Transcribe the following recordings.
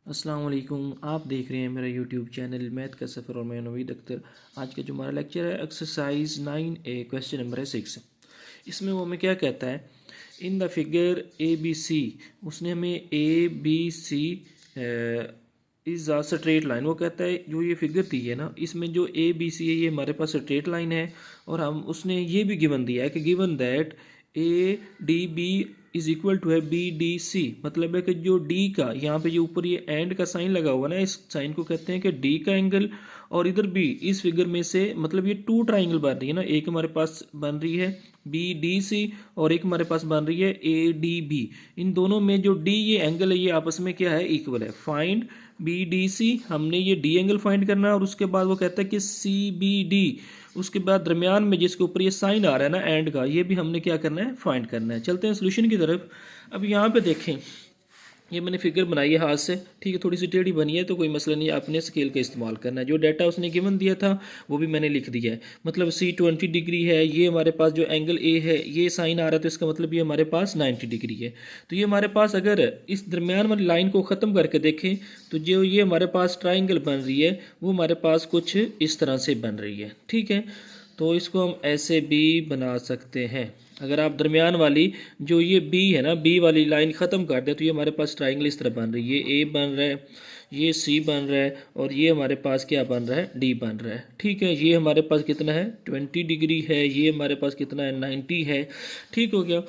अस्सलाम वालेकुम। आप देख रहे हैं मेरा यूट्यूब चैनल मैथ का सफ़र और मैं नवीद अख्तर। आज का जो हमारा लेक्चर है एक्सरसाइज 9A क्वेश्चन नंबर है 6। इसमें वो हमें क्या कहता है, in the figure A B C, उसने हमें A B C is a straight line, वो कहता है जो ये फिगर दी है ना, इसमें जो ए बी सी है ये हमारे पास स्ट्रेट लाइन है। और हम उसने ये भी गिवन दिया है कि given that A D B is equal to है बी डी सी, मतलब है कि जो डी का यहाँ पे जो ऊपर ये एंड का साइन लगा हुआ ना, इस साइन को कहते हैं कि डी का एंगल। और इधर भी इस फिगर में से मतलब ये टू ट्राइंगल बन रही है ना, एक हमारे पास बन रही है बी डी सी और एक हमारे पास बन रही है ए डी बी। इन दोनों में जो डी ये एंगल है ये आपस में क्या है, इक्वल है। फाइंड बी डी सी, हमने ये डी एंगल फाइंड करना है। और उसके बाद वो कहता है कि सी बी डी, उसके बाद दरमियान में जिसके ऊपर ये साइन आ रहा है ना एंड का, ये भी हमने क्या करना है, फाइंड करना है। चलते हैं सोल्यूशन की तरफ। अब यहाँ पे देखें, ये मैंने फिगर बनाई है हाथ से, ठीक है, थोड़ी सी टेढ़ी बनी है तो कोई मसला नहीं, आपने स्केल का इस्तेमाल करना है। जो डाटा उसने गिवन दिया था वो भी मैंने लिख दिया है। मतलब सी 20 डिग्री है, ये हमारे पास जो एंगल ए है ये साइन आ रहा है तो इसका मतलब ये हमारे पास 90 डिग्री है। तो ये हमारे पास अगर इस दरमियान वाली लाइन को ख़त्म करके देखें तो जो ये हमारे पास ट्राइंगल बन रही है वो हमारे पास कुछ इस तरह से बन रही है, ठीक है। तो इसको हम ऐसे भी बना सकते हैं। अगर आप दरमियान वाली जो ये बी है ना, बी वाली लाइन ख़त्म कर दें तो ये हमारे पास ट्राइंगल इस तरह बन रही है, ये ए बन रहा है, ये सी बन रहा है और ये हमारे पास क्या बन रहा है, डी बन रहा है, ठीक है। ये हमारे पास कितना है, 20 डिग्री है, ये हमारे पास कितना है, 90 है, ठीक हो गया।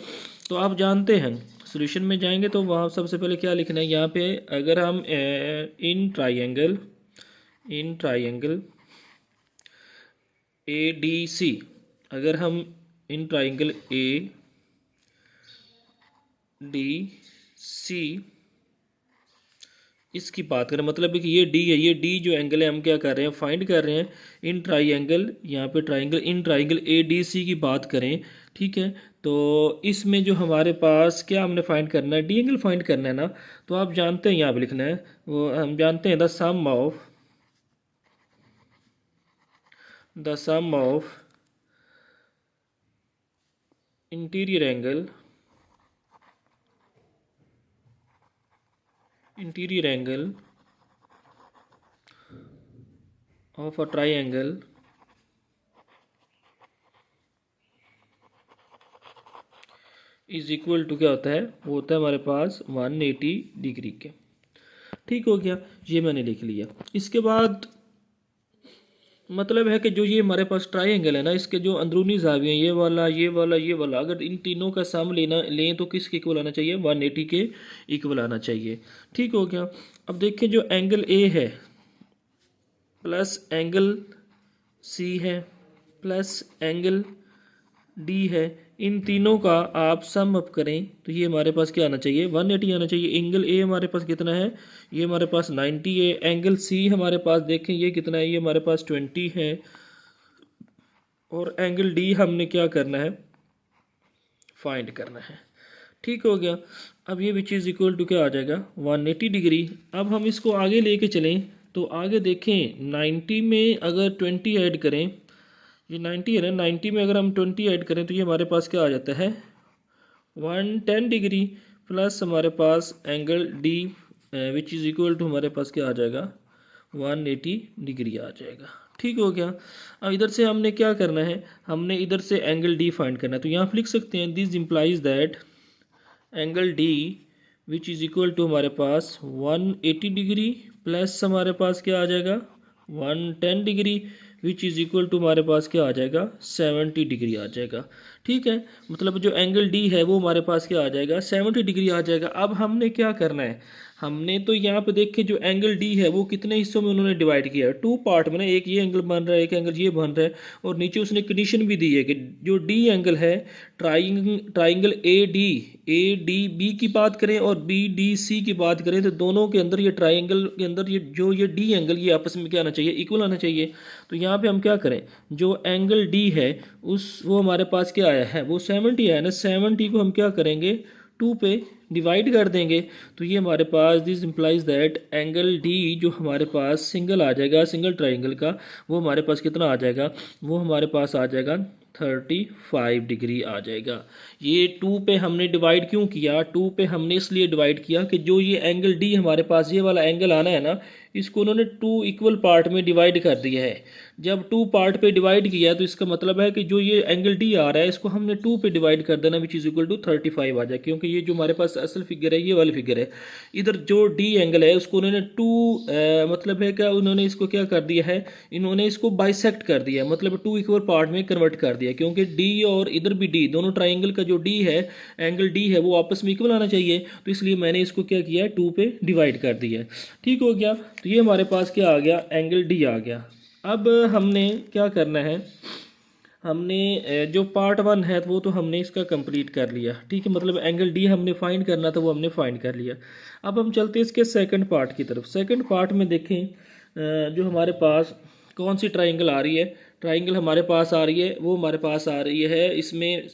तो आप जानते हैं सोल्यूशन में जाएंगे तो वहाँ सबसे पहले क्या लिखना है, यहाँ पे अगर हम इन ट्राइंगल ए डी सी, अगर हम इन ट्राइंगल ए डी सी इसकी बात करें, मतलब कि ये डी है, ये डी जो एंगल है हम क्या कर रहे हैं, फाइंड कर रहे हैं इन ट्राइंगल, यहाँ पे triangle in triangle A D C की बात करें, ठीक है। तो इसमें जो हमारे पास क्या हमने फाइंड करना है, डी एंगल फाइंड करना है ना। तो आप जानते हैं यहाँ पे लिखना है, वो हम जानते हैं the sum of interior angle of a triangle is equal to क्या होता है, वो होता है हमारे पास 180 डिग्री के, ठीक हो गया। ये मैंने लिख लिया। इसके बाद मतलब है कि जो ये हमारे पास ट्राइंगल है ना, इसके जो अंदरूनी ज़ाविये हैं, ये वाला ये वाला ये वाला, अगर इन तीनों का सम लें तो किसके इक्वल आना चाहिए, 180 के इक्वल आना चाहिए, ठीक हो गया। अब देखें जो एंगल ए है प्लस एंगल सी है प्लस एंगल डी है, इन तीनों का आप सम अप करें तो ये हमारे पास क्या आना चाहिए, 180 आना चाहिए। एंगल ए हमारे पास कितना है, ये हमारे पास 90 है। एंगल सी हमारे पास देखें ये कितना है, ये हमारे पास 20 है। और एंगल डी हमने क्या करना है, फाइंड करना है, ठीक हो गया। अब ये विच इज़ इक्वल टू क्या आ जाएगा, 180 डिग्री। अब हम इसको आगे लेके चलें तो आगे देखें 90 में अगर 20 ऐड करें, ये 90 है ना, 90 में अगर हम 20 ऐड करें तो ये हमारे पास क्या आ जाता है, 110 डिग्री प्लस हमारे पास angle D which is equal to हमारे पास क्या आ जाएगा, 180 डिग्री आ जाएगा, ठीक हो गया। अब इधर से हमने क्या करना है, हमने इधर से एंगल डी फाइंड करना है। तो यहाँ पर लिख सकते हैं this implies that angle D which is equal to हमारे पास 180 डिग्री प्लस हमारे पास क्या आ जाएगा, 110 degree which is equal to हमारे पास क्या आ जाएगा, 70 डिग्री आ जाएगा, ठीक है। मतलब जो एंगल डी है वो हमारे पास क्या आ जाएगा, 70 डिग्री आ जाएगा। अब हमने क्या करना है, हमने तो यहाँ पे देखे जो एंगल डी है वो कितने हिस्सों में उन्होंने डिवाइड किया है, टू पार्ट में ना, एक ये एंगल बन रहा है, एक एंगल ये बन रहा है। और नीचे उसने कंडीशन भी दी है कि जो डी एंगल है, ट्राइंगल ए डी बी की बात करें और बी डी सी की बात करें तो दोनों के अंदर, ये ट्राइंगल के अंदर ये डी एंगल ये आपस में क्या आना चाहिए, इक्वल आना चाहिए। तो यहाँ पे हम क्या करें, जो एंगल डी है वो हमारे पास क्या आया है, वो 70 आया ना, 70 को हम क्या करेंगे, 2 पे डिवाइड कर देंगे। तो ये हमारे पास this implies that angle D जो हमारे पास सिंगल आ जाएगा, सिंगल ट्राइंगल का, वो हमारे पास कितना आ जाएगा, वो हमारे पास आ जाएगा 35 डिग्री आ जाएगा। ये 2 पे हमने डिवाइड क्यों किया? 2 पे हमने इसलिए डिवाइड किया कि जो ये एंगल डी हमारे पास ये वाला एंगल आना है ना, इसको उन्होंने 2 इक्वल पार्ट में डिवाइड कर दिया है। जब 2 पार्ट पे डिवाइड किया है तो इसका मतलब है कि जो ये एंगल डी आ रहा है इसको हमने 2 पे डिवाइड कर देना, विच इज़ इक्वल टू 35 आ जाए, क्योंकि ये जो हमारे पास असल फिगर है ये वाली फिगर है। इधर जो डी एंगल है उसको उन्होंने 2 मतलब है कि उन्होंने इसको क्या कर दिया है, इन्होंने इसको बाइसेक्ट कर दिया, मतलब 2 इक्वल पार्ट में कन्वर्ट कर दिया, क्योंकि डी और इधर भी डी, दोनों ट्राइंगल का जो डी है, एंगल डी है, वो आपस में इक्वल आना चाहिए। तो इसलिए मैंने इसको क्या किया, 2 पे डिवाइड कर दिया है। ठीक हो गया। तो ये हमारे पास क्या आ गया, एंगल डी आ गया। अब हमने क्या करना है, हमने जो पार्ट 1 है वो तो हमने इसका कंप्लीट कर लिया। ठीक है, मतलब एंगल डी हमने फाइंड करना था, वो हमने फाइंड कर लिया। अब हम चलते हैं इसके सेकंड पार्ट की तरफ। सेकंड पार्ट में देखें जो हमारे पास कौन सी ट्राइंगल आ रही है। ट्राइंगल हमारे पास आ रही है, वो हमारे पास आ रही है इसमें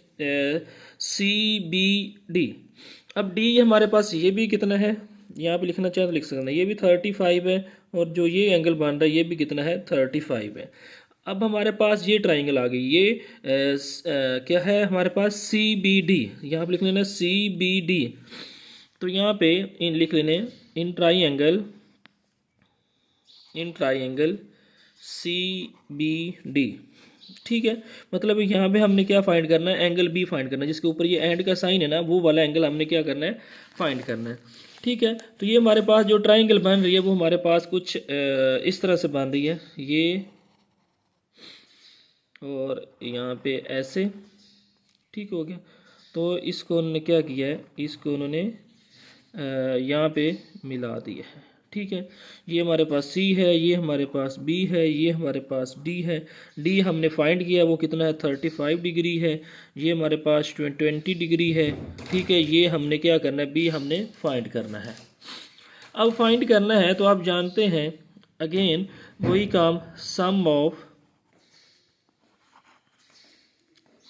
CBD। अब डी हमारे पास ये भी कितना है, यहाँ पे लिखना चाहे तो लिख सकते हैं, ये भी 35 है, और जो ये एंगल बन रहा है ये भी कितना है, 35 है। अब हमारे पास ये ट्राइंगल आ गई, ये क्या है हमारे पास, CBD। यहाँ पे लिख लेना CBD। तो यहाँ पे इन लिख लेने इन ट्राइंगल CBD। ठीक है, मतलब यहाँ पे हमने क्या फाइंड करना है, एंगल बी फाइंड करना है, जिसके ऊपर ये एंड का साइन है ना, वो वाला एंगल हमने क्या करना है, फाइंड करना है। ठीक है, तो ये हमारे पास जो ट्राइंगल बन रही है वो हमारे पास कुछ इस तरह से बन रही है, ये और यहाँ पे ऐसे। ठीक हो गया। तो इसको उन्होंने क्या किया है, इसको उन्होंने यहाँ पे मिला दिया है। ठीक है, ये हमारे पास C है, ये हमारे पास B है, ये हमारे पास D है। D हमने फाइंड किया, वो कितना है, 35 डिग्री है। ये हमारे पास 20 डिग्री है। ठीक है, ये हमने क्या करना है, B हमने फाइंड करना है। अब फाइंड करना है तो आप जानते हैं अगेन वही काम, sum of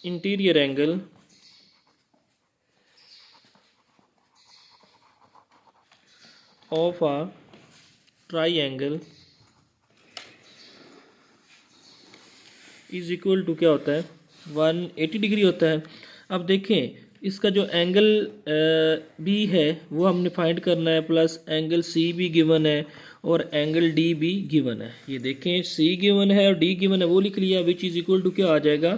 interior angle of a triangle is equal to क्या होता है, 180 डिग्री होता है। अब देखें इसका जो एंगल बी है वो हमने फाइंड करना है, प्लस एंगल सी भी गिवन है और एंगल डी भी गिवन है। ये देखें सी गिवन है और डी गिवन है, वो लिख लिया, विच इज़ इक्वल टू क्या आ जाएगा,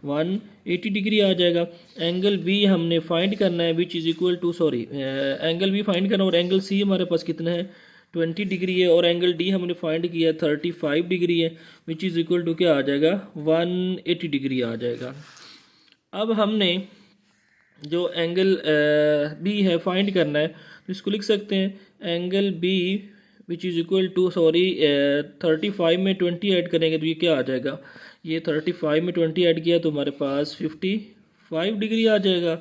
180 डिग्री आ जाएगा। एंगल बी हमने फाइंड करना है, which is equal to angle B find करना, और एंगल सी हमारे पास कितना है, 20 डिग्री है, और एंगल डी हमने फाइंड किया 35 डिग्री है, विच इज़ इक्वल टू क्या आ जाएगा, 180 डिग्री आ जाएगा। अब हमने जो एंगल बी है फाइंड करना है, तो इसको लिख सकते हैं angle B which is equal to 35 में 20 ऐड करेंगे तो ये क्या आ जाएगा, ये 35 में 20 ऐड किया तो हमारे पास 55 डिग्री आ जाएगा,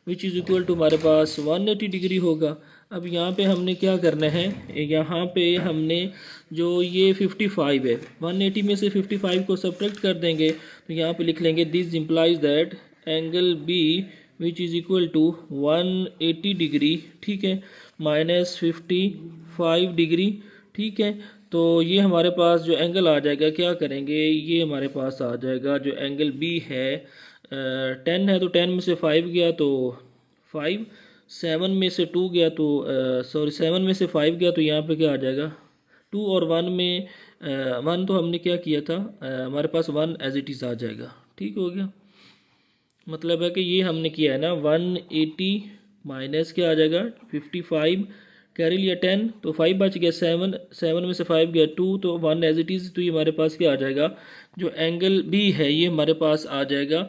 विच इज़ इक्वल टू हमारे पास 180 डिग्री होगा। अब यहाँ पे हमने क्या करना है, यहाँ पे हमने जो ये 55 है, 180 में से 55 को सब्ट्रैक्ट कर देंगे, तो यहाँ पे लिख लेंगे this implies that angle B which is equal to 180 degree, ठीक है, माइनस 55 डिग्री। ठीक है, तो ये हमारे पास जो एंगल आ जाएगा, क्या करेंगे, ये हमारे पास आ जाएगा जो एंगल बी है 10 है, तो 10 में से 5 गया तो 5, 7 में से 2 गया तो 7 में से 5 गया तो यहाँ पे क्या आ जाएगा 2, और 1 में 1 तो हमने क्या किया था, हमारे पास 1 एज इट इज़ आ जाएगा। ठीक हो गया, मतलब है कि ये हमने किया है ना 180 माइनस क्या आ जाएगा 55, कैरी लिया 10 तो 5 बच गया, 7 में से 5 गया 2 तो 1 एज इट इज़, तो ये हमारे पास क्या आ जाएगा, जो एंगल बी है ये हमारे पास आ जाएगा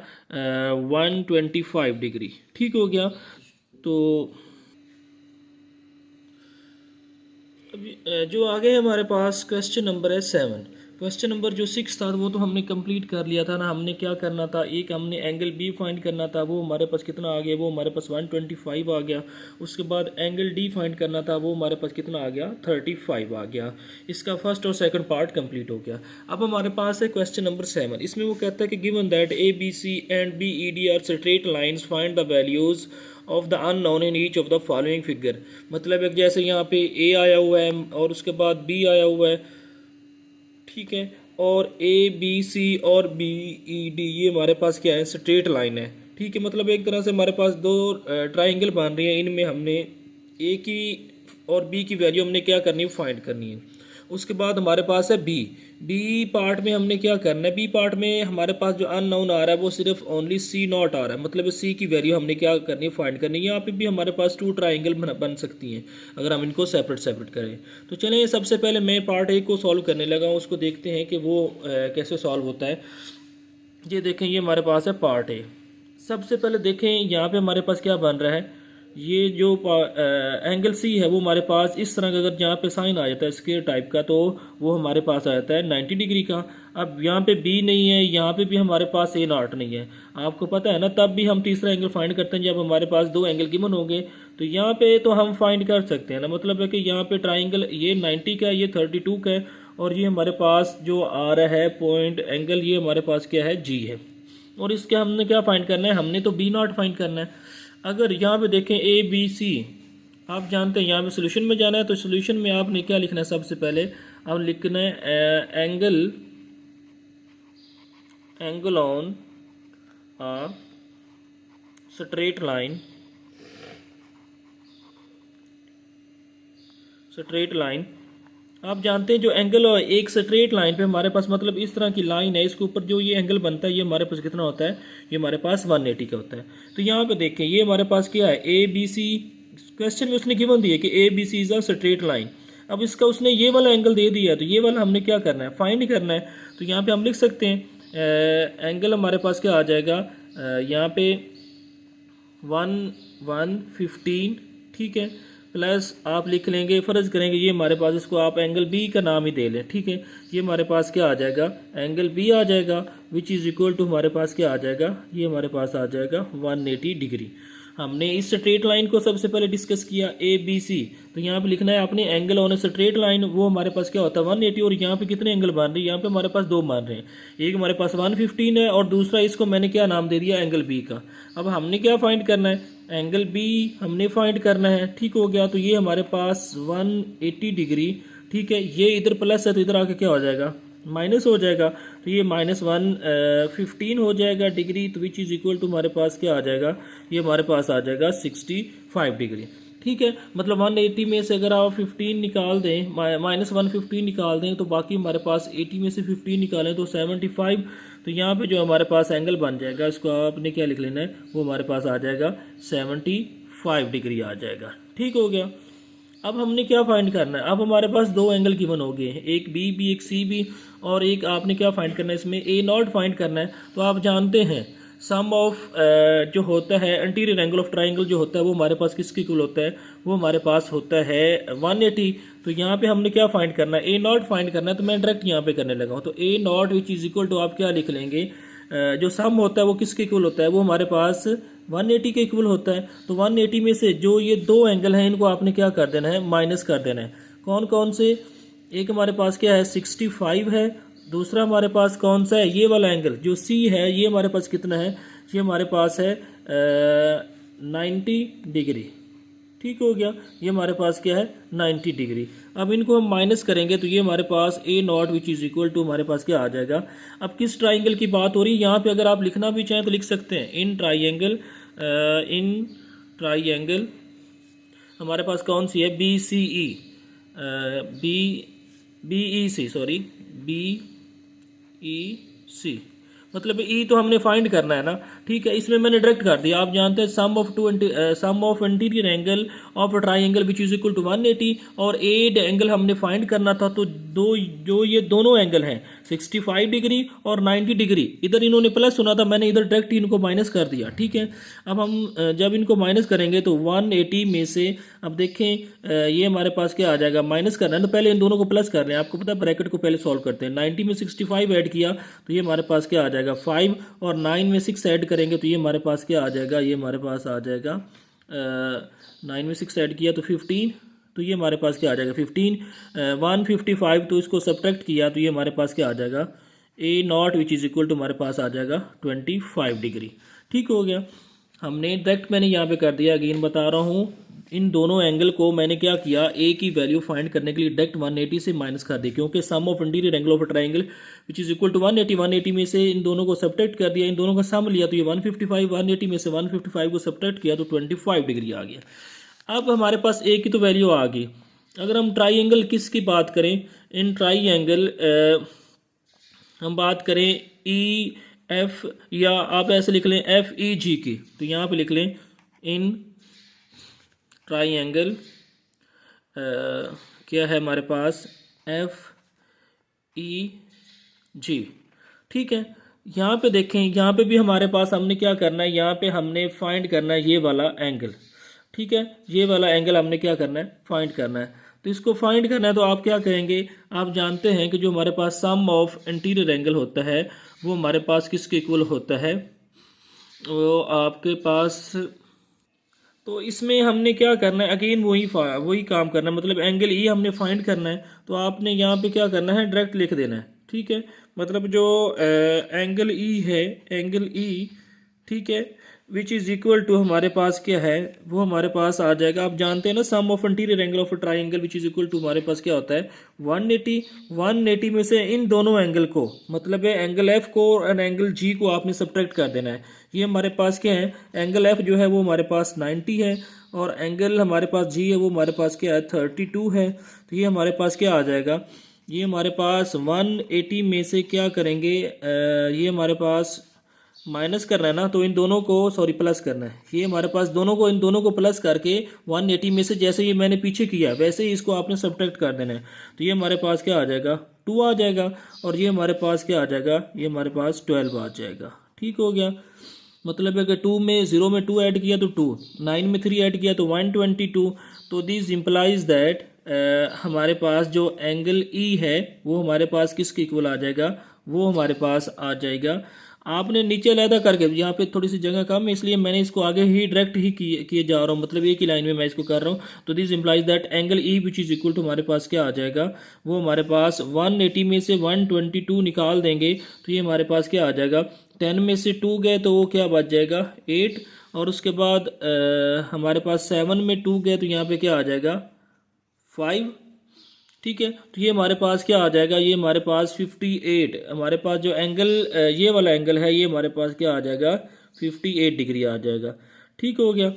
125 डिग्री। ठीक हो गया। तो अभी जो आगे हमारे पास क्वेश्चन नंबर है 7। क्वेश्चन नंबर जो 6 था वो तो हमने कंप्लीट कर लिया था ना। हमने क्या करना था, एक हमने एंगल बी फाइंड करना था, वो हमारे पास कितना आ गया, वो हमारे पास 125 आ गया। उसके बाद एंगल डी फाइंड करना था, वो हमारे पास कितना आ गया 35 आ गया। इसका फर्स्ट और सेकंड पार्ट कंप्लीट हो गया। अब हमारे पास है क्वेश्चन नंबर 7। इसमें वो कहता है कि given that A B C and B E D are straight lines, find the values of the unknown in each of the following figure. मतलब एक जैसे यहाँ पे ए आया हुआ है और उसके बाद बी आया हुआ है, ठीक है, और ए बी सी और बी ई डी ये हमारे पास क्या है, स्ट्रेट लाइन है। ठीक है, मतलब एक तरह से हमारे पास दो ट्राइंगल बन रही हैं, इनमें हमने ए की और बी की वैल्यू हमने क्या करनी है, फाइंड करनी है। उसके बाद हमारे पास है बी पार्ट में हमने क्या करना है, बी पार्ट में हमारे पास जो अननोन आ रहा है वो सिर्फ ओनली सी नॉट आ रहा है, मतलब सी की वैल्यू हमने क्या करनी है, फाइंड करनी है। यहाँ पे भी हमारे पास टू ट्राइंगल बन सकती हैं अगर हम इनको सेपरेट करें। तो चलिए सबसे पहले मैं पार्ट ए को सॉल्व करने लगा हूँ, उसको देखते हैं कि वो कैसे सॉल्व होता है। ये देखें, ये हमारे पास है पार्ट ए। सबसे पहले देखें यहाँ पे हमारे पास क्या बन रहा है, ये जो एंगल सी है वो हमारे पास इस तरह का, अगर यहाँ पे साइन आ जाता है स्क्वायर टाइप का तो वो हमारे पास आ जाता है 90 डिग्री का। अब यहाँ पे बी नहीं है, यहाँ पे भी हमारे पास ए नॉट नहीं है, आपको पता है ना, तब भी हम तीसरा एंगल फाइंड करते हैं जब हमारे पास दो एंगल गिवन होंगे। तो यहाँ पे तो हम फाइंड कर सकते हैं ना, मतलब है कि यहाँ पे ट्राइंगल ये 90 का है, ये 32 का है, और ये हमारे पास जो आ रहा है पॉइंट एंगल, ये हमारे पास क्या है, जी है। और इसके हमने क्या फाइंड करना है, हमने तो बी नॉट फाइंड करना है। अगर यहाँ पे देखें ए बी सी, आप जानते हैं यहाँ पे सोल्यूशन में जाना है, तो सोल्यूशन में आपने क्या लिखना है, सबसे पहले आप लिखना है angle on uh straight line. आप जानते हैं जो एंगल एक स्ट्रेट लाइन पे हमारे पास, मतलब इस तरह की लाइन है, इसके ऊपर जो ये एंगल बनता है ये हमारे पास कितना होता है, ये हमारे पास 180 का होता है। तो यहाँ पे देखें, ये हमारे पास क्या है, ए बी सी, क्वेश्चन में उसने गिवन दिया कि A B C is a straight line. अब इसका उसने ये वाला एंगल दे दिया है, तो ये वाला हमने क्या करना है, फाइंड करना है। तो यहाँ पर हम लिख सकते हैं एंगल हमारे पास क्या आ जाएगा, यहाँ पे 115, ठीक है, प्लस आप लिख लेंगे, फ़र्ज़ करेंगे ये हमारे पास, इसको आप एंगल बी का नाम ही दे लें, ठीक है। ये हमारे पास क्या आ जाएगा, एंगल बी आ जाएगा, विच इज़ इक्वल टू हमारे पास क्या आ जाएगा, ये हमारे पास आ जाएगा 180 डिग्री। हमने इस स्ट्रेट लाइन को सबसे पहले डिस्कस किया ए बी सी, तो यहाँ पे लिखना है आपने angle on a straight line, वो हमारे पास क्या होता है 180, और यहाँ पे कितने एंगल बन रहे हैं, यहाँ पे हमारे पास दो बन रहे हैं, एक हमारे पास 115 है और दूसरा इसको मैंने क्या नाम दे दिया, एंगल बी का। अब हमने क्या फाइंड करना है, एंगल बी हमने फाइंड करना है, ठीक हो गया। तो ये हमारे पास 180 डिग्री, ठीक है, ये इधर प्लस है तो इधर आके क्या हो जाएगा, माइनस हो जाएगा, तो ये -115 हो जाएगा डिग्री, तो विच इज़ इक्वल टू हमारे पास क्या आ जाएगा, ये हमारे पास आ जाएगा 65 डिग्री, ठीक है। मतलब 180 में से अगर आप 15 निकाल दें, -115 निकाल दें, तो बाकी हमारे पास 80 में से 15 निकालें तो 75। तो यहाँ पे जो हमारे पास एंगल बन जाएगा, इसको आपने क्या लिख लेना है, वो हमारे पास आ जाएगा 75 डिग्री आ जाएगा, ठीक हो गया। अब हमने क्या फाइंड करना है, अब हमारे पास दो एंगल गिवन हो गए हैं, एक बी भी एक सी भी, और एक आपने क्या फाइंड करना है, इसमें ए नॉट फाइंड करना है। तो आप जानते हैं सम ऑफ जो होता है एंटीरियर एंगल ऑफ ट्राइंगल जो होता है वो हमारे पास किसके इक्वल होता है, वो हमारे पास होता है 180। तो यहाँ पे हमने क्या फाइंड करना है, ए नॉट फाइंड करना है, तो मैं डायरेक्ट यहाँ पे करने लगा हूँ। तो A naught which is equal to आप क्या लिख लेंगे, जो सम होता है वो किसके इक्वल होता है, वो हमारे पास 180 के इक्वल होता है। तो 180 में से जो ये दो एंगल हैं इनको आपने क्या कर देना है, माइनस कर देना है। कौन कौन से, एक हमारे पास क्या है 65 है, दूसरा हमारे पास कौन सा है, ये वाला एंगल जो सी है, ये हमारे पास कितना है, ये हमारे पास है 90 डिग्री, ठीक हो गया। ये हमारे पास क्या है 90 डिग्री। अब इनको हम माइनस करेंगे तो ये हमारे पास A naught which is equal to हमारे पास क्या आ जाएगा। अब किस ट्राइंगल की बात हो रही है यहाँ पे, अगर आप लिखना भी चाहें तो लिख सकते हैं, इन ट्राइंगल हमारे पास कौन सी है, बी सी ई, बी ई सी, सॉरी बी ई सी, मतलब ई तो हमने फाइंड करना है ना, ठीक है। इसमें मैंने डायरेक्ट कर दिया, आप जानते हैं sum of interior angle of triangle which is equal to 180, और एड एंगल हमने फाइंड करना था। तो जो ये दोनों एंगल हैं 65 डिग्री और 90 डिग्री, इधर इन्होंने प्लस सुना था, मैंने इधर डायरेक्ट इनको माइनस कर दिया, ठीक है। अब हम जब इनको माइनस करेंगे तो 180 में से, अब देखें ये हमारे पास क्या आ जाएगा, माइनस करना है तो पहले इन दोनों को प्लस कर रहे हैं, आपको पता है ब्रैकेट को पहले सॉल्व करते हैं। 90 में 65 ऐड किया तो ये हमारे पास क्या आ जाएगा 5, और 9 में 6 ऐड करेंगे तो ये हमारे पास क्या आ जाएगा, ये हमारे पास आ जाएगा 9 में 6 ऐड किया तो 15, तो ये हमारे पास क्या आ जाएगा 15, 155, तो इसको सब्ट्रैक्ट किया तो ये हमारे पास क्या आ जाएगा, A naught which is equal to हमारे पास आ जाएगा 25 डिग्री, ठीक हो गया। हमने डायरेक्ट मैंने यहाँ पे कर दिया, अगेन बता रहा हूँ, इन दोनों एंगल को मैंने क्या किया, ए की वैल्यू फाइंड करने के लिए डायरेक्ट 180 से माइनस कर दी, क्योंकि sum of interior angle of a triangle which is equal to 180, 180 में से इन दोनों को सब्ट्रैक्ट कर दिया, इन दोनों का सम लिया तो ये 155, 180 में से 155 को सब्ट्रैक्ट किया तो 25 डिग्री आ गया। अब हमारे पास ए की तो वैल्यू आ गई। अगर हम ट्राइंगल किसकी बात करें, इन ट्राइंगल हम बात करें ई एफ, या आप ऐसे लिख लें एफ ई जी की, तो यहाँ पे लिख लें इन ट्राइंगल क्या है हमारे पास, एफ ई जी। ठीक है, यहाँ पे देखें, यहाँ पे भी हमारे पास हमने क्या करना है, यहाँ पे हमने फाइंड करना है ये वाला एंगल। ठीक है, ये वाला एंगल हमने क्या करना है, फाइंड करना है। तो इसको फाइंड करना है तो आप क्या कहेंगे, आप जानते हैं कि जो हमारे पास सम ऑफ इंटीरियर एंगल होता है वो हमारे पास किसके इक्वल होता है, वो आपके पास, तो इसमें हमने क्या करना है, अगेन वही काम करना है, मतलब एंगल ई हमने फाइंड करना है। तो आपने यहाँ पे क्या करना है, डायरेक्ट लिख देना है। ठीक है, मतलब जो एंगल ई है, एंगल ई, ठीक है, विच इज़ इक्वल टू हमारे पास क्या है, वो हमारे पास आ जाएगा, आप जानते हैं ना, sum of interior angle of a triangle which is equal to हमारे पास क्या होता है 180। 180 में से इन दोनों एंगल को, मतलब है एंगल एफ को और एंगल जी को आपने सब्ट्रैक्ट कर देना है। ये हमारे पास क्या है, एंगल एफ जो है वो हमारे पास 90 है, और एंगल हमारे पास जी है वो हमारे पास क्या है 32 है। तो ये हमारे पास क्या आ जाएगा, ये हमारे पास 180 में से क्या करेंगे, ये हमारे पास माइनस करना है ना, तो इन दोनों को, सॉरी प्लस करना है, ये हमारे पास दोनों को, इन दोनों को प्लस करके 180 में से जैसे ये मैंने पीछे किया वैसे ही इसको आपने सब्ट्रैक्ट कर देना है। तो ये हमारे पास क्या आ जाएगा 2 आ जाएगा, और ये हमारे पास क्या आ जाएगा, ये हमारे पास 12 आ जाएगा। ठीक हो गया, मतलब है कि 2 में 0 में 2 ऐड किया तो 2, 9 में 3 ऐड किया तो 122। तो दिस इम्प्लाइज दैट हमारे पास जो एंगल ई है वो हमारे पास किसके इक्वल आ जाएगा, वो हमारे पास आ जाएगा। आपने नीचे अलहदा करके, यहाँ पे थोड़ी सी जगह कम है इसलिए मैंने इसको आगे ही डायरेक्ट ही किए जा रहा हूँ, मतलब एक ही लाइन में मैं इसको कर रहा हूँ। तो this implies that angle E which is equal to हमारे पास क्या आ जाएगा, वो हमारे पास 180 में से 122 निकाल देंगे तो ये हमारे पास क्या आ जाएगा, 10 में से 2 गए तो वो क्या बच जाएगा 8, और उसके बाद हमारे पास 7 में 2 गए तो यहाँ पे क्या आ जाएगा 5। ठीक है, तो ये हमारे पास क्या आ जाएगा, ये हमारे पास 58, हमारे पास जो एंगल ये वाला एंगल है ये हमारे पास क्या आ जाएगा 58 डिग्री आ जाएगा। ठीक हो गया,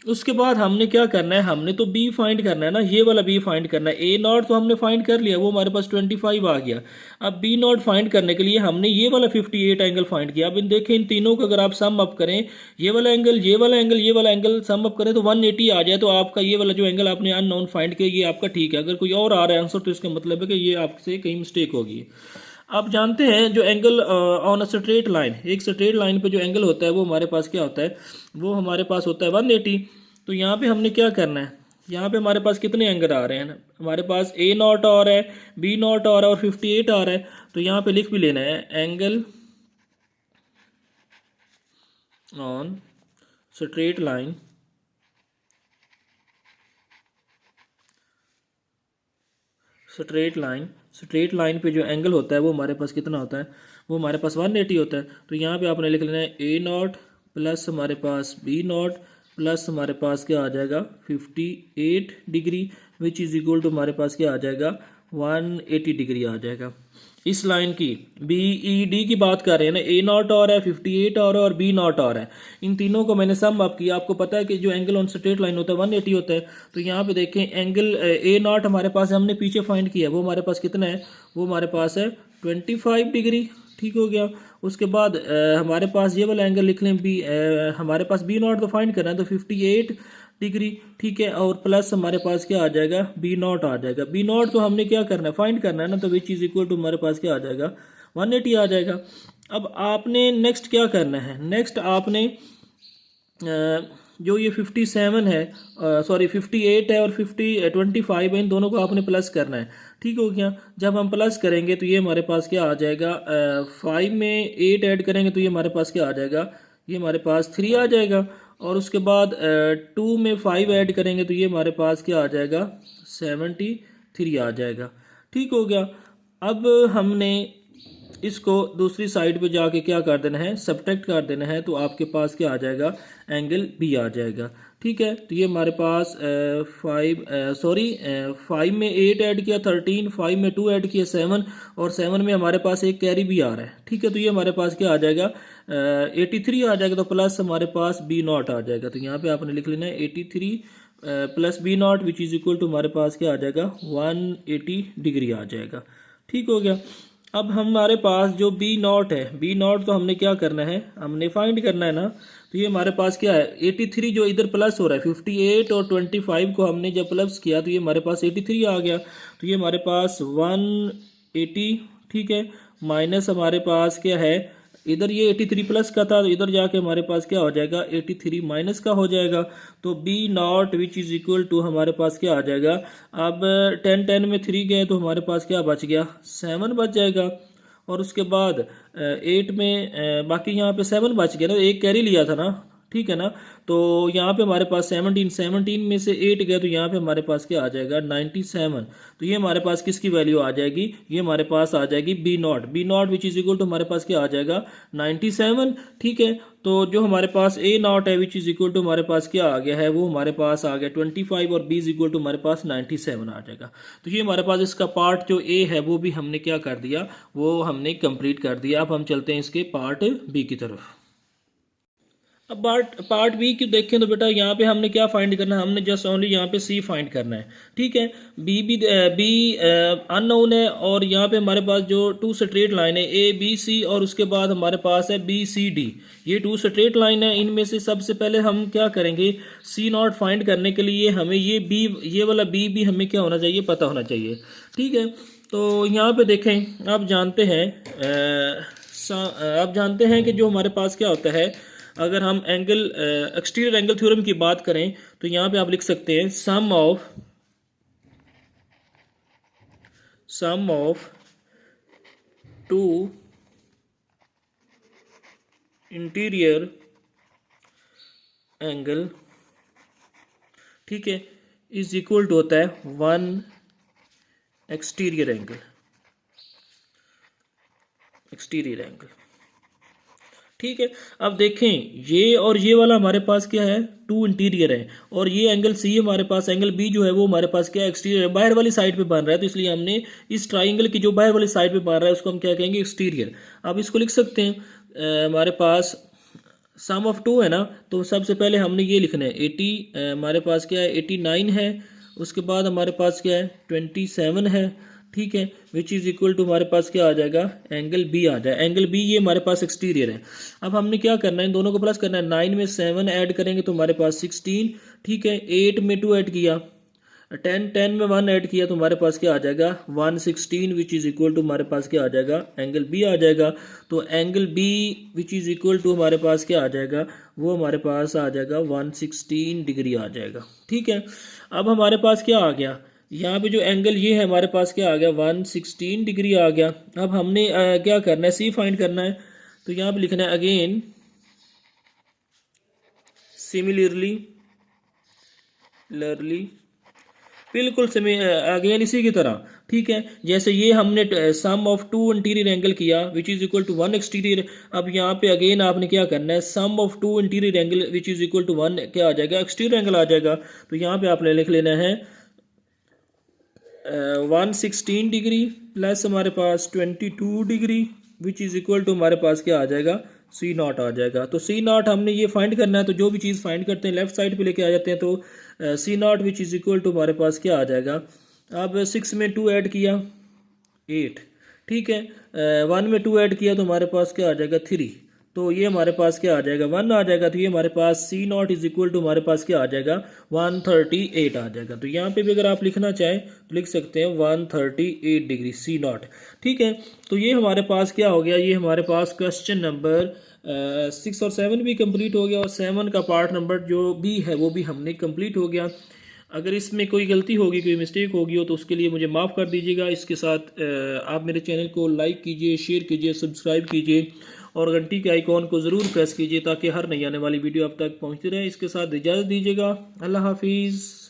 उसके बाद हमने क्या करना है, हमने तो बी फाइंड करना है ना, ये वाला बी फाइंड करना है। ए नॉट तो हमने फाइंड कर लिया, वो हमारे पास 25 आ गया। अब बी नॉट फाइंड करने के लिए हमने ये वाला 58 एंगल फाइंड किया। अब इन देखें, इन तीनों को अगर आप सम अप करें, ये वाला एंगल, ये वाला एंगल, ये वाला एंगल सम अप करें तो 180 आ जाए, तो आपका ये वाला जो एंगल आपने अननोन फाइंड किया ये आपका ठीक है। अगर कोई और आ रहा है आंसर तो इसका मतलब है कि ये आपसे कहीं मिस्टेक होगी। आप जानते हैं जो angle on a straight line, एक स्ट्रेट लाइन पे जो एंगल होता है वो हमारे पास क्या होता है, वो हमारे पास होता है 180। तो यहाँ पे हमने क्या करना है, यहाँ पे हमारे पास कितने एंगल आ रहे हैं, हमारे पास ए नॉट आ रहा है, बी नॉट आ रहा है और 58 आ रहा है। तो यहाँ पे लिख भी लेना है angle on straight line, straight line पे जो एंगल होता है वो हमारे पास कितना होता है, वो हमारे पास 180 होता है। तो यहाँ पे आपने लिख लेना है ए नॉट प्लस हमारे पास बी नॉट प्लस हमारे पास क्या आ जाएगा 58 degree which is equal to हमारे पास क्या आ जाएगा 180 डिग्री आ जाएगा। इस लाइन की बी ई डी की बात कर रहे हैं ना, ए नॉट और है 58 और है और बी नॉट और है, इन तीनों को मैंने सम अप किया। आपको पता है कि जो एंगल ऑन स्ट्रेट लाइन होता है 180 होता है। तो यहाँ पे देखें एंगल ए नॉट हमारे पास हमने पीछे फाइंड किया, वो हमारे पास कितना है, वो हमारे पास है 25 डिग्री। ठीक हो गया, उसके बाद हमारे पास ये वाला एंगल लिख लें बी, हमारे पास बी नॉट तो फाइंड करना है तो 58 डिग्री। ठीक है, और प्लस हमारे पास क्या आ जाएगा बी नॉट आ जाएगा। बी नॉट तो हमने क्या करना है फाइंड करना है ना, तो विच इज इक्वल टू हमारे पास क्या आ जाएगा 180 आ जाएगा। अब आपने नेक्स्ट क्या करना है, नेक्स्ट आपने जो ये 57 है, सॉरी 58 है और 25 है, इन दोनों को आपने प्लस करना है। ठीक हो गया, जब हम प्लस करेंगे तो ये हमारे पास क्या आ जाएगा, 5 में 8 ऐड करेंगे तो ये हमारे पास क्या आ जाएगा, ये हमारे पास 3 आ जाएगा। और उसके बाद 2 में 5 ऐड करेंगे तो ये हमारे पास क्या आ जाएगा 73 आ जाएगा। ठीक हो गया, अब हमने इसको दूसरी साइड पे जाके क्या कर देना है, सब्ट्रैक्ट कर देना है, तो आपके पास क्या आ जाएगा एंगल बी आ जाएगा। ठीक है। तो ये हमारे पास 5 में 8 ऐड किया 13, 5 में 2 ऐड किया 7 और 7 में हमारे पास एक कैरी भी आ रहा है। ठीक है, तो ये हमारे पास क्या आ जाएगा 83 आ जाएगा। तो प्लस हमारे पास बी नॉट आ जाएगा। तो यहाँ पे आपने लिख लेना है 83 plus B naught which is equal to हमारे पास क्या आ जाएगा 180 डिग्री आ जाएगा। ठीक हो गया। अब हमारे पास जो बी नॉट है, बी नॉट तो हमने क्या करना है, हमने फाइंड करना है ना। तो ये हमारे पास क्या है 83 जो इधर प्लस हो रहा है 58 और 25 को हमने जब प्लस किया तो ये हमारे पास 83 आ गया। तो ये हमारे पास 180, ठीक है, माइनस हमारे पास क्या है इधर ये 83 प्लस का था तो इधर जाके हमारे पास क्या हो जाएगा 83 माइनस का हो जाएगा। तो B naught which is equal to हमारे पास क्या आ जाएगा, अब 10 में 3 गए तो हमारे पास क्या बच गया 7 बच जाएगा। और उसके बाद 8 में बाकी यहाँ पे 7 बच गया ना, एक कैरी लिया था ना, ठीक है ना। तो यहाँ पे हमारे पास 17 में से 8 गया तो यहाँ पे हमारे पास क्या आ जाएगा 97। तो ये हमारे पास किसकी वैल्यू आ जाएगी, ये हमारे पास आ जाएगी B naught which is equal to हमारे पास क्या आ जाएगा 97। ठीक है, तो जो हमारे पास ए नॉट है विच इज इक्वल टू हमारे पास क्या आ गया है, वो हमारे पास आ गया 25 और बी इज इक्वल टू हमारे पास 97 आ जाएगा। तो ये हमारे पास इसका पार्ट जो ए है वो भी हमने क्या कर दिया, वो हमने कंप्लीट कर दिया। अब हम चलते हैं इसके पार्ट बी की तरफ। अब पार्ट बी की देखें तो बेटा यहाँ पे हमने क्या फाइंड करना है, हमने जस्ट ओनली यहाँ पे सी फाइंड करना है। ठीक है, बी अननोन है और यहाँ पे हमारे पास जो 2 स्ट्रेट लाइन है ए बी सी और उसके बाद हमारे पास है बी सी डी, ये 2 स्ट्रेट लाइन है। इनमें से सबसे पहले हम क्या करेंगे, सी नॉट फाइंड करने के लिए हमें ये वाला बी भी हमें क्या होना चाहिए, पता होना चाहिए। ठीक है, तो यहाँ पे देखें आप जानते हैं कि जो हमारे पास क्या होता है, अगर हम एक्सटीरियर एंगल थ्योरम की बात करें तो यहाँ पे आप लिख सकते हैं सम ऑफ 2 इंटीरियर एंगल, ठीक है, इज इक्वल टू होता है 1 एक्सटीरियर एंगल। ठीक है, अब देखें ये और ये वाला हमारे पास क्या है 2 इंटीरियर है और ये एंगल सी हमारे पास, एंगल बी जो है वो हमारे पास क्या एक्सटीरियर है, बाहर वाली साइड पे बन रहा है। तो इसलिए हमने इस ट्राइंगल की जो बाहर वाली साइड पे बन रहा है उसको हम क्या कहेंगे एक्सटीरियर। अब इसको लिख सकते हैं हमारे पास सम ऑफ 2 है ना, तो सबसे पहले हमने ये लिखना है 80 हमारे पास क्या है 89 है, उसके बाद हमारे पास क्या है 27 है। ठीक है, विच इज़ इक्वल टू हमारे पास क्या आ जाएगा एंगल बी आ जाए, एंगल बी ये हमारे पास एक्सटीरियर है। अब हमने क्या करना है, इन दोनों को प्लस करना है, 9 में 7 ऐड करेंगे तो हमारे पास 16। ठीक है, 8 में 2 ऐड किया, 10 में 1 ऐड किया तो हमारे पास क्या आ जाएगा 116 विच इज़ इक्वल टू हमारे पास क्या आ जाएगा एंगल बी आ जाएगा। तो angle B which is equal to हमारे पास क्या आ जाएगा, वो हमारे पास आ जाएगा 116 डिग्री आ जाएगा। ठीक है, अब हमारे पास क्या आ गया, यहाँ पे जो एंगल ये है हमारे पास क्या आ गया 116 डिग्री आ गया। अब हमने क्या करना है, सी फाइंड करना है। तो यहाँ पे लिखना है अगेन सिमिलरली बिल्कुल अगेन इसी की तरह। ठीक है, जैसे ये हमने सम ऑफ 2 इंटीरियर एंगल किया which is equal to 1 exterior. अब यहाँ पे अगेन आपने क्या करना है, sum of 2 interior angle which is equal to 1 क्या आ जाएगा एक्सटीरियर एंगल आ जाएगा। तो यहाँ पे आपने लिख लेना है 116 डिग्री प्लस हमारे पास 22 degree which is equal to हमारे पास क्या आ जाएगा सी नॉट आ जाएगा। तो सी नॉट हमने ये फाइंड करना है, तो जो भी चीज़ फाइंड करते हैं लेफ्ट साइड पे लेके आ जाते हैं। तो C naught which is equal to हमारे पास क्या आ जाएगा, अब 6 में 2 ऐड किया 8, ठीक है, 1 में 2 ऐड किया तो हमारे पास क्या आ जाएगा 3। तो ये हमारे पास क्या आ जाएगा 1 आ जाएगा। तो ये हमारे पास सी नॉट इज इक्वल टू हमारे पास क्या आ जाएगा 138 आ जाएगा। तो यहाँ पे भी अगर आप लिखना चाहें तो लिख सकते हैं 138 डिग्री सी नॉट। ठीक है, तो ये हमारे पास क्या हो गया, ये हमारे पास क्वेश्चन नंबर 6 और 7 भी कंप्लीट हो गया और 7 का पार्ट नंबर जो बी है वो भी हमने कंप्लीट हो गया। अगर इसमें कोई गलती होगी, कोई मिस्टेक होगी हो तो उसके लिए मुझे माफ़ कर दीजिएगा। इसके साथ आप मेरे चैनल को लाइक कीजिए, शेयर कीजिए, सब्सक्राइब कीजिए और घंटी के आइकॉन को ज़रूर प्रेस कीजिए ताकि हर नई आने वाली वीडियो आप तक पहुंचती रहे। इसके साथ इजाज़त दीजिएगा। अल्लाह हाफिज़।